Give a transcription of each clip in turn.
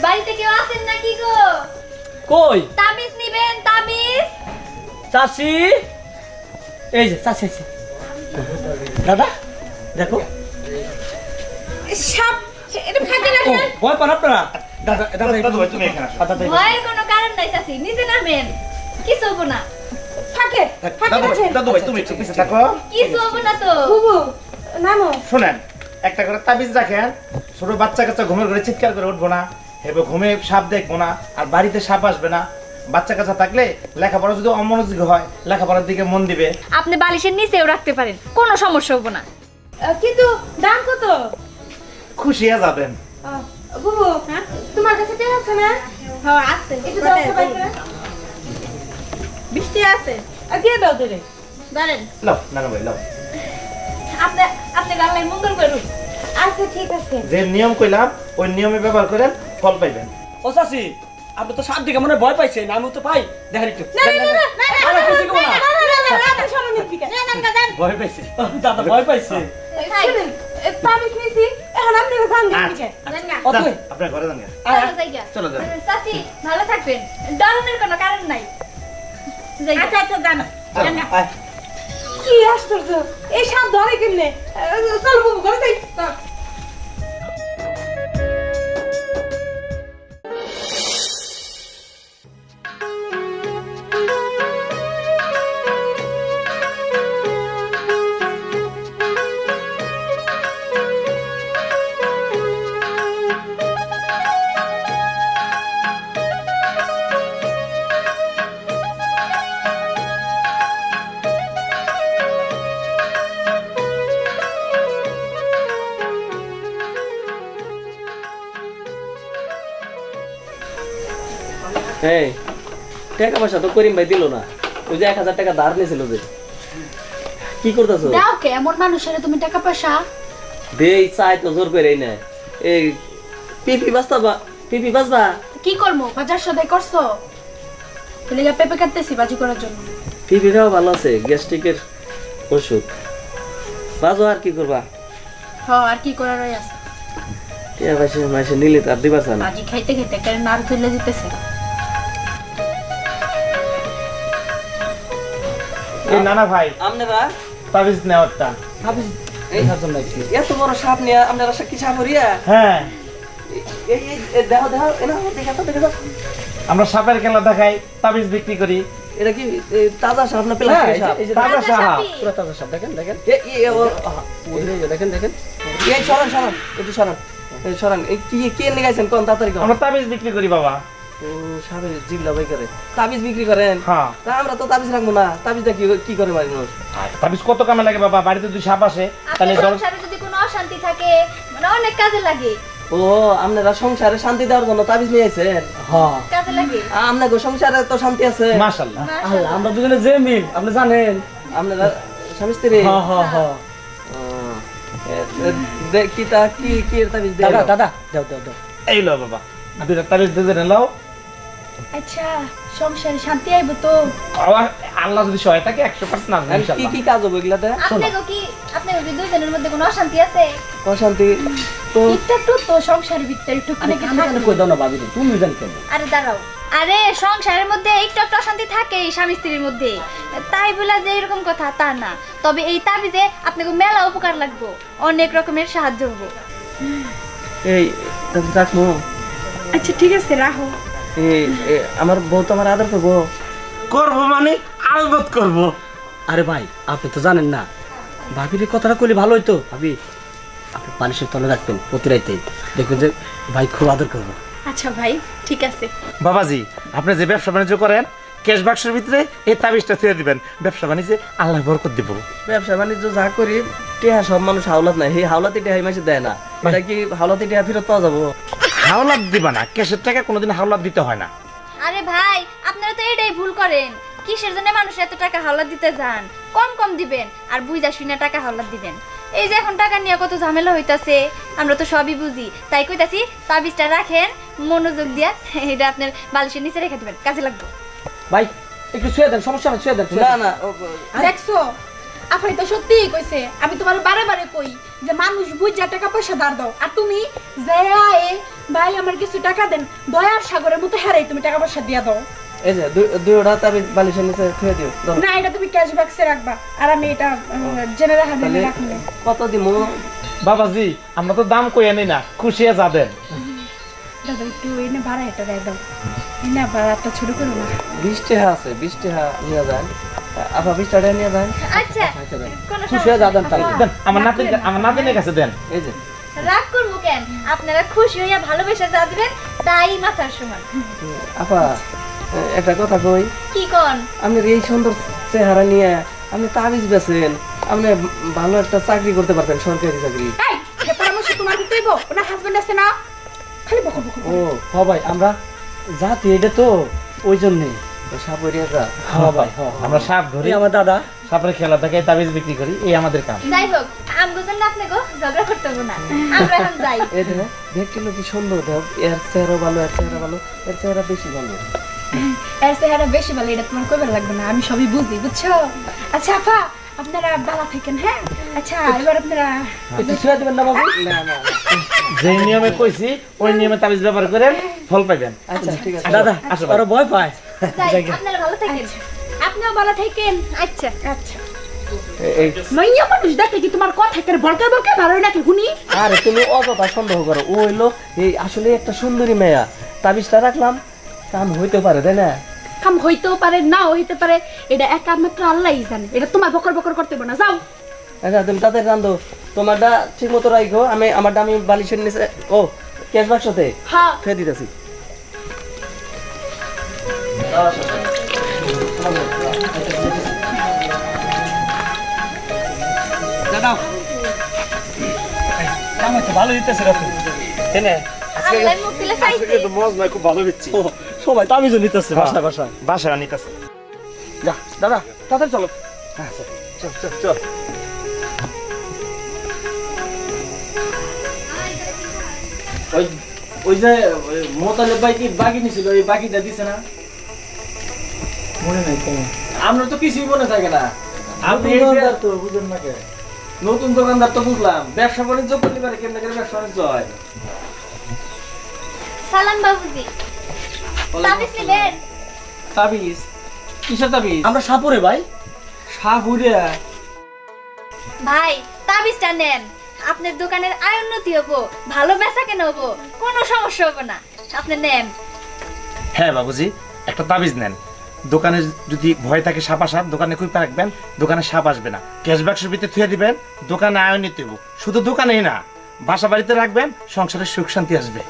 বাড়িতে কেউ আছেন নাকি গো? কই তাবিজ নিবেন? তাবিজ চাচি, এই যে চাচি আছে। দাদা দেখো সাপ, এটা ফাঁকে রাখেন। ভয় পান আপনারা? দাদা দাদা তুমি এখানে আসো। ভয়ের কোনো কারণ নাই চাচি, নিচে নামেন, কিছু হবো না। ফাঁকে দাদু ভাই তুমি একটু পিছে থাকো। কিছু হবো না তো। বুবু নামো। শুনেন, একটা করে তাবিজ রাখেন, ছোট বাচ্চা কাচ্চা ঘুমের ঘরে চিৎকার করে উঠবো না, এবার ঘুমে সাপ দেখবো না, আর বাড়িতে সাপ আসবে না। বাচ্চা কাচ্চা থাকলে লেখাপড়া যদি অমনোযোগী হয় লেখাপড়ার দিকে মন দিবে। আপনি বালিশের নিচেও রাখতে পারেন, কোনো সমস্যা হবো না। কিন্তু দাম কত? খুশি হয়ে যাবেন। বুবু তোমার কাছে টাকা আছে না? হ্যাঁ আছে, একটু দাও তো বাইরে। বৃষ্টি আছে, দিয়ে দাও দিলে। ধরেন। লাও নানা ভাই লাও। আপনি গাল্লাই মঙ্গল করুন। আচ্ছা ঠিক আছে। যে নিয়ম কইলাম ওই নিয়মে ব্যবহার করেন, ফল পাইবেন। ও চাচি, আপনি তো সাপ দিকে মনে ভয় পাইছেন, আমি তো পাই। দেখেন একটু ভয় পাইছে। দাদা ভয় পাইছে। তাবিজ নিছি, এখন আপনি যান দিকে। আপনার ঘরে যান। চলো যান। চাচি ভালো থাকবেন, ডরানোর কোনো কারণ নাই। আচ্ছা আচ্ছা জানো। কি আশ্চর্য, এই সাপ ধরে কেমনে? চল বুবু ঘরে যাই। এই টাকা পয়সা তো করিম ভাই দিল না, ওই যে 1000 টাকা ধার নিয়েছিল যে। কি করতেছো? দাও কে এমন মানুষের তুমি টাকা পয়সা দেই চাই তো জোর করেই না। এই পিপি বাস্তাবা, পিপি বাজবা। কি করবো? বাজার সদাই করছো? লেগা পেঁপে কাটতেছি বাজি করার জন্য। পিপিটাও ভালো আছে, গ্যাস্ট্রিকের ওষুধ বাজো। আর কি করবা? হ্যাঁ আর কি করার আছে? টিয়া পয়সা মাসে নিলে তার দিবার চান। বাজি খাইতে খাইতে একটা নার তুলে দিতেছে। এই নানা ভাই আপনারা তাবিজ নেওয়ারটা। তাবিজ এই হাজন নাকি এত বড় সাপ নিয়ে আপনারা কি সাপ হরিয়া? হ্যাঁ এই দেখো দেখো এনা দেখা তো দেখো। আমরা সাপের খেলা দেখাই, তাবিজ বিক্রি করি। এটা কি তাজা সাপ না প্লাস্টিক সাপ? তাজা সাপ, পুরো তাজা সাপ। দেখেন দেখেন দেখেন দেখেন। এই সরান সরান, একটু সরান, এই সরান। এই কি কে নিয়ে গেছেন কোন তাড়াতাড়ি কোন? আমরা তাবিজ বিক্রি করি বাবা। ও সাপের জিল্লা বাই করে তাবিজ বিক্রি করেন? হ্যাঁ। তা আমরা তো তাবিজ রাখবো না। তাবিজটা কি করে মানুষ? তাবিজ কত কামে লাগে বাবা, বাড়িতে দুই সাপ আসে তাহলে সংসারে যদি কোনো অশান্তি থাকে মানে অনেক কাজে লাগে। ও আপনারা সংসারে শান্তি দেওয়ার জন্য তাবিজ নিয়ে আইছেন? হ্যাঁ কাজে লাগে। আপনাদের সংসারে তো শান্তি আছে মাশাআল্লাহ। আল্লাহ, আমরা দুজনে যে মিল আপনি জানেন। আপনারা স্বামী স্ত্রী? হ্যাঁ হ্যাঁ হ্যাঁ। কি তা কি কি তাবিজ দেন? দাদা দাদা দাও দাও দাও। এই লো বাবা, দুইটা তাবিজ দিয়ে দেন। লাও। আচ্ছা সংসারে শান্তি আইবো তো? আল্লাহ যদি সহায় থাকে 100% আসবে কি ইনশাআল্লাহ। কি কাজ হবে এগুলাতে? আপনাকে কি দুইজনের মধ্যে কোনো অশান্তি আছে? অশান্তি তো একটু তো সংসারের ভিতরে একটু কিনে আমি কই দাও না ভাবি, তুমি জান কেন? আরে দাঁড়াও, আরে সংসারের মধ্যে একটু অশান্তি থাকে স্বামী স্ত্রীর মধ্যে, তাই বলে যে এরকম কথা তা না। তবে এই তাবিজে আপনাকে মেলা উপকার লাগবে, অনেক রকমের সাহায্য হবো। এই রাখবো? আচ্ছা ঠিক আছে রাখো। এই আমার বউ তো আমার আদর করবো? করব মানে আলবত করব। আরে ভাই আপনি তো জানেন না, ভাবির কথাটা কইলে ভালো হইতো। ভাবি আপনি মানুষের তলে রাখবেন প্রতি রাইতে, দেখবেন যে ভাই খুব আদর করবো। আচ্ছা ভাই ঠিক আছে। বাবাজি আপনি যে ব্যবসা বাণিজ্য করেন ক্যাশ বাক্সের ভিতরে এই তাবিজটা ছেড়ে দিবেন, ব্যবসা বাণিজ্যে আল্লাহ বরকত দিব। ব্যবসা বাণিজ্য যা করি টেহা সব মানুষ হাওলাত নাই, এই হাওলাতে টেহা মাসে দেয় না। এটা কি হাওলাতে টেহা ফেরত পাওয়া যাবো? হাওলাত দিবা না, ক্যাশের টাকা কোনোদিন হাওলাত দিতে হয় না। আরে ভাই আপনারা তো এটাই ভুল করেন, কিসের জন্য মানুষ এত টাকা হাওলাত দিতে যান? কম কম দিবেন আর বুঝা শুনে টাকা হাওলাত দিবেন। এই যে এখন টাকা নিয়ে কত ঝামেলা হইতাছে, আমরা তো সবই বুঝি, তাই কইতাছি তাবিজটা রাখেন মনোযোগ দিয়া, এটা আপনার বালিশের নিচে রেখে দিবেন, কাজে লাগবে। ভাই একটু শুয়ে দেন, সমস্যা না, শুয়ে দেন। না না দেখছো আফাই তো সত্যিই কইছে, আমি তোমার বারে বারে কই যে মানুষ বুঝা টাকা পয়সা ধার দাও, আর তুমি যে ভাই আমার কিছু টাকা দেন, দয়ার সাগরের মতো হারাই তুমি টাকা পয়সা দিয়া দাও। এই যে দুইটা তাবিজ বালিশের নিচে থুয়ে দিও। না, এটা তুমি ক্যাশ বাক্সে রাখবা, আর আমি এটা জেনে রাখলে। কত দিমু বাবাজি? আমরা তো দাম কই আনি না, খুশি যা দেন। দাদা একটু এনে ভাড়া এটা দেয় দাও, না ভাড়াটা ছোট করো না। 20 টাকা আছে, 20 টাকা নিয়ে যান। আপা 20 টাকা নিয়ে যান। আচ্ছা কোনো খুশি হয়ে যাবেন তাহলে। দেন আমার নাতিনের কাছে দেন। এই যে রাগ করবো কেন? আপনারা খুশি হইয়া ভালোবেসে যা দিবেন তাই মাথার সমান। আপা একটা কথা কই, কি কোন? আপনি এই সুন্দর চেহারা নিয়ে আপনি তাবিজ বেছেন, আপনি ভালো একটা চাকরি করতে পারতেন, সরকারি চাকরি। এই হে পরামর্শ তোমার দিতে হইব, ওনা হাজবেন্ড আছে না, খালি বকো বকো। ও হ্যাঁ ভাই, আমরা জাতি এটা তো ওই জন্যে। সাপরিয়া যা। হ্যাঁ ভাই, হ্যাঁ আমরা সাপ ধরি, আমার দাদা সাপের খেলা দেখে তাবিজ বিক্রি করি, এই আমাদের কাম। যাই হোক, আমগো জন্য আপনাকে ঝগড়া করতে হবে না, আমরা এখন যাই। এই দেখো দেখতে কি সুন্দর, দেখ এর চেহারা ভালো, এর চেহারা ভালো, এর চেহারা বেশি ভালো। এর চেহারা বেশি ভালো, এটা তোমার কইবার লাগবে না, আমি সবই বুঝি, বুঝছো? আচ্ছা আপা, আপনারা বালা থাকেন। হ্যাঁ আচ্ছা, এবার আপনারা একটু ছুঁয়ে দেবেন না বাবু? না না যে নিয়মে কইছি ওই নিয়মে তাবিজ ব্যবহার করেন, ফল পাইবেন। আচ্ছা ঠিক আছে। দাদা আসো ভাই। আরো ভয় পায়। যাই, আপনারা ভালো থাকেন। আপনিও বালা থাকেন। আচ্ছা আচ্ছা এই মাইয়া মানুষ দেখে কি তোমার কথা করে বলকে বলকে ভালো নাকি শুনি? আরে তুমি অযথা সন্দেহ করো, ও হইলো এই আসলে একটা সুন্দরী মেয়া, তাবিজটা রাখলাম, কাম হইতে পারে তাই না? কাম হইতেও পারে, নাও হইতে পারে, এটা একমাত্র আল্লাহই জানে, এটা তোমার বকর বকর করতে হবে না, যাও। আচ্ছা তুমি তাদের রান্ধো, তোমারটা ঠিক মতো রাখো, আমারটা আমি বালিশের নিচে ও ক্যাশ বাক্সতে হ্যাঁ ফেলে দিতেছি। দাদা কাম হচ্ছে ভালো দিতেছে রাতে। এনে আল্লাহর মুখ দিলে চাইছি। কিন্তু মজ নাই, খুব ভালো দিচ্ছি। ও সবাই তাবিজও নিতেছে বাসায় বাসায়। বাসায় নিতেছে। যা দাদা তাড়াতাড়ি চলো। চল চল চল। ওই ওই যে মোতালে বাকি নিছিল, ওই বাকিটা দিছে না? মনে নাই কেন? আমরা তো কিছুই মনে থাকে না। আপনি এই এই যে তো বুঝেন না কে? নতুন দোকানদার তো বুঝলাম, ব্যবসা বাণিজ্য করলে পারে কেমন করে ব্যবসা বাণিজ্য হয়। সালাম বাবুজি, তাবিজ নিবেন? তাবিজ? কিসের তাবিজ? আমরা সাপুরে ভাই। সাপুরে? ভাই তাবিজটা নেন, আপনার দোকানের আয় উন্নতি হবো, ভালো বেচা কেন হবো, কোনো সমস্যা হবে না, আপনি নেন। হ্যাঁ বাবুজি, একটা তাবিজ নেন। দোকানে যদি ভয় থাকে সাপ আসার, দোকানে কুইপা রাখবেন, দোকানে সাপ আসবে না। ক্যাশ বাক্সের ভিতরে থুয়ে দিবেন, দোকানে আয় নিতে হইব। শুধু দোকানেই না, বাসা বাড়িতে রাখবেন, সংসারে সুখ শান্তি আসবে।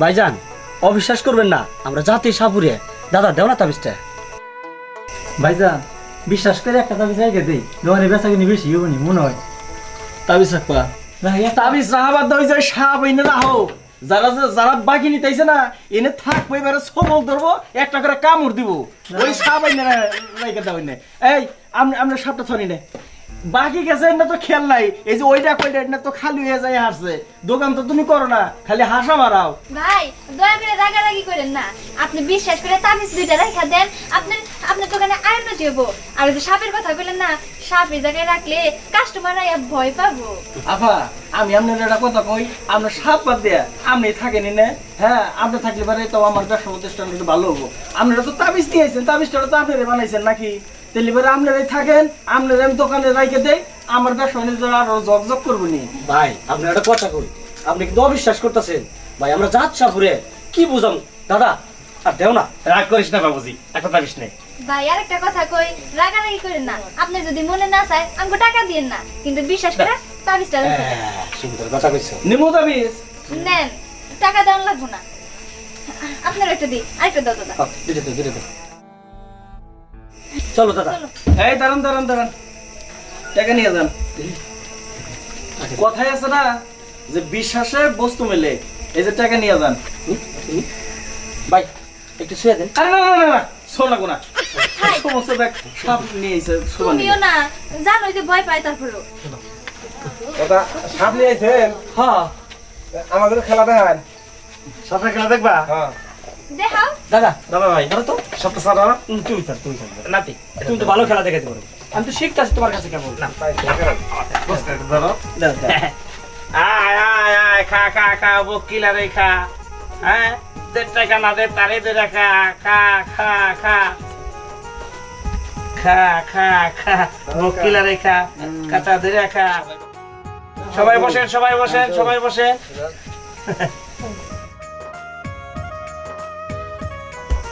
ভাইজান অবিশ্বাস করবেন না, আমরা জাতি সাপুরে। দাদা দেও না তাবিজটা। ভাইজান বিশ্বাস করে একটা তাবিজ রেখে দেই, দোকানে বেচা কিনি বেশি হবনি মনে হয়। তাবিজ রাখবা? তাবিজ রাখাবার দাও, যে সাপ এনে রাখো। যারা বাকি নিতেছে না, এনে থাকবো, এবারে সবল ধরবো, একটা করে কামড় দিব, ওই সাপ এনে রেখে দাও। এই আমরা সাপটা ধরি নে, বাকি গেছে না তো খেয়াল নাই। এই যে ওইটা কইটা না তো খালি হয়ে যায় হাসছে। দোকান তো তুমি করো না, খালি হাসা মারাও। ভাই দয়া করে রাগারাগি করেন না, আপনি বিশ্বাস করে তাবিজ দুইটা রেখা দেন, আপনার দোকানে আয় উন্নতি হবো। আর ওই যে সাপের কথা বললেন না, সাপ এই জায়গায় রাখলে কাস্টমার ভয় পাবো। আফা আমি আপনার একটা কথা কই, আমরা সাপ বাদ দেয়া আপনি থাকেনি না। হ্যাঁ আপনি থাকলে পারে তো আমার ব্যবসা প্রতিষ্ঠান একটু ভালো হবো। আপনারা তো তাবিজ দিয়েছেন, তাবিজটা তো আপনারা বানাইছেন নাকি? তাহলে এবারে আপনারাই থাকেন, আপনারা আমি দোকানে রাইখে দেই, আমার ব্যবসা বাণিজ্য আরো জগজগ করবো নি। ভাই আপনি একটা কথা কই, আপনি কিন্তু অবিশ্বাস করতেছেন। ভাই আমরা যাত সাপুরে কি বুঝাম দাদা, আর দেও না। রাগ করিস না বাবুজি, একটা তাবিজ নেই। ভাই আর একটা কথা কই, রাগারাগি করেন না, আপনি যদি মনে না চায় আমাকে টাকা দিয়েন না, কিন্তু বিশ্বাস করে তাবিজটা রেখে দেন। সুন্দর কথা কইছো। নিমো তাবিজ? নেন, টাকা দেওয়ার লাগবো না, আপনার একটা দিই, আরেকটা দাও দাদা। দিতে তো দিতে তো। চলো দাদা। এই দাঁড়ান দাঁড়ান দাঁড়ান, টাকা নিয়ে যান। কথাই আছে না যে বিশ্বাসে বস্তু মেলে, এই যে টাকা নিয়ে যান। ভাই একটু শুয়ে দেন। আরে না না না না, শোনা কোনা সমস্ত দেখ সব নিয়ে এসে তুমিও না জানো যে ভয় পায়, তারপরেও দাদা সাপ নিয়ে আইছেন? হ্যাঁ আমাদের খেলা দেখান। সাপের খেলা দেখবা? হ্যাঁ। দেখাও। দাদা দাদা ভাই, ধরো তো। সাপটা সারা। তুমি থাক তুমি থাক। নাতি তুমি তো ভালো খেলা দেখাতে পারো। আমি তো শিখতেছি তোমার কাছে কেমন না ধরো আয় আয় আয় খা খা খা বকিলা রে খা হ্যাঁ 1.5 টাকা না দে তারে দে খা খা খা খা খা খা খা বকিলা রে খা কাটা দে খা সবাই বসেন সবাই বসেন সবাই বসেন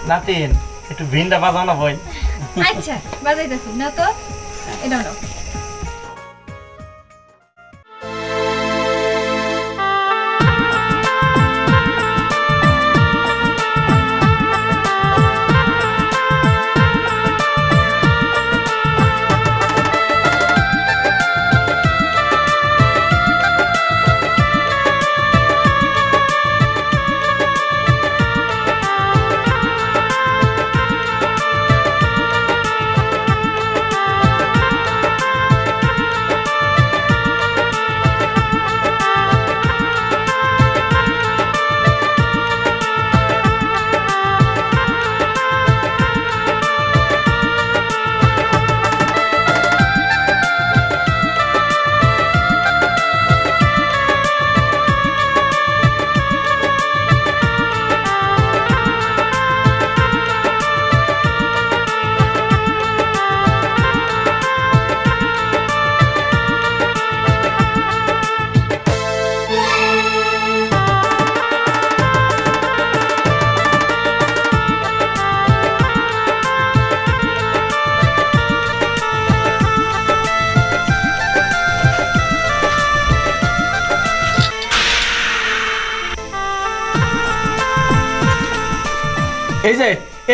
নাতিন একটু ভিন্ডা বাজাও না বই আচ্ছা বাজাইতেছি না তো এটা নাও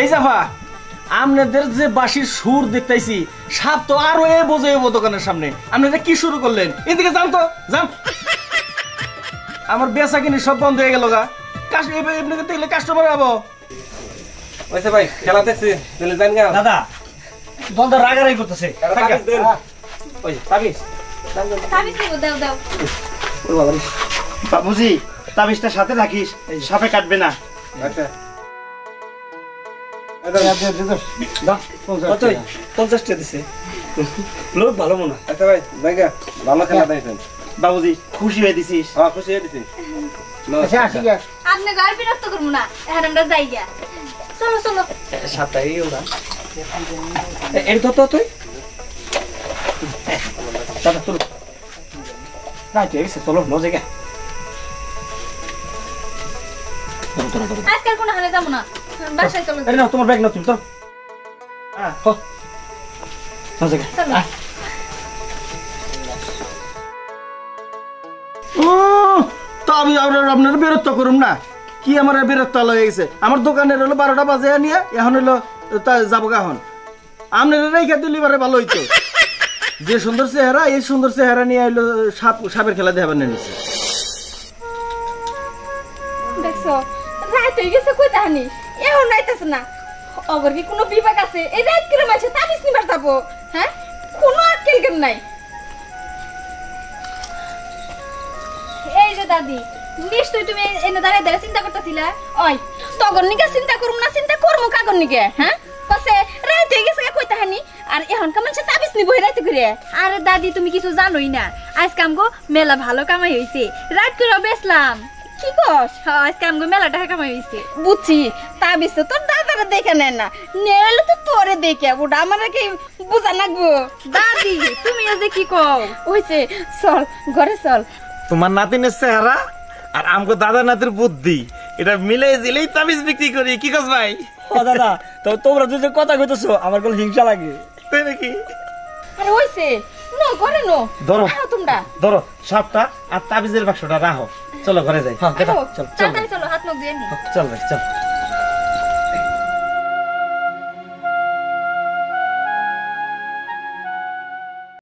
এই জাফা আপনাদের যে বাঁশির সুর দেখতেছি সাপ তো আরো এ বোঝে দোকানের সামনে আপনারা কি শুরু করলেন এদিকে যান তো যান আমার বেচা কিনি সব বন্ধ হয়ে গেল গা এমনিতে দেখলে কাস্টমার যাবো ওইসে ভাই খেলা দেখছি তাহলে জান গা দাদা দলটা রাগারাগি করতেছে ওই তাবিজ তাবিজ নিব দাও দাও বাবুজি তাবিজটা সাথে রাখিস সাপে কাটবে না আচ্ছা 50 টাকা দিছে লোক ভালো মনে হয় আচ্ছা ভাই জায়গা ভালো খেলা দেখেন বাবুজি খুশি হয়ে দিছিস হ্যাঁ খুশি হয়ে দিছি আচ্ছা আসি গা আপনি গাড়ি বিরক্ত করবো না এখন আমরা যাই গা চলো চলো সাতটাই ওরা এর তো তুই দাদা চলো না ঠিক আছে চলো মজা গা আজকাল কোনো হালে যাবো না বাসায় চলো আরে না তোমার ব্যাগ না তুমি তো হ্যাঁ মজা গা চলো তো আমি আপনারা বিরক্ত করুন না কি আমার বিরক্ত হয়ে গেছে আমার দোকানের হলো 12টা বাজে নিয়ে এখন হলো যাবো এখন আপনারা রেখে দিলে এবারে ভালো হইতো যে সুন্দর চেহারা এই সুন্দর চেহারা নিয়ে হলো সাপের খেলা দেখাবেন নিচ্ছে দেখছো রাত হয়ে গেছে কই তাহানি এখন নাইতেছে না অগর কি কোনো বিভাগ আছে এই রাত করে মাঝে তাবিজ নিবার যাবো হ্যাঁ কোনো আক্কেল কেন নাই এই যে দাদি নিশ্চয়ই তুমি এনে দাঁড়িয়ে দাঁড়িয়ে চিন্তা করতেছিলা ওই তগর নিকে চিন্তা করুম না চিন্তা করমু কাগর নিকে হ্যাঁ পাশে রাত হয়ে গেছে কই তাহানি আর এখন কেমন সে তাবিজ নিব রাত করে আরে দাদি তুমি কিছু জানোই না আজকে আমগো মেলা ভালো কামাই হইছে রাত করে বেচলাম কি কস আজকে আমগো মেলা টাকা কামাই হইছে বুঝছি তাবিজ তো তোর দাদারা দেখে নেন না নেলে তো তোরে দেখে ওটা আমার কি বুঝা লাগবো দাদি তুমি যে কি কও হইছে চল ঘরে চল তোমার নাতিনের চেহারা আর আমগো দাদা নাতির বুদ্ধি এটা মিলে দিলেই তাবিজ বিক্রি করি কি কস ভাই ও দাদা তো তোমরা যে কথা কইতেছো আমার কোন হিংসা লাগে তাই নাকি আরে হইছে নো ঘরে নো ধরো তোমরা ধরো সাপটা আর তাবিজের বাক্সটা রাখো চলো ঘরে যাই হ্যাঁ দাদা চল চল তাড়াতাড়ি চলো হাত মুখ ধুয়ে নি চল ভাই চল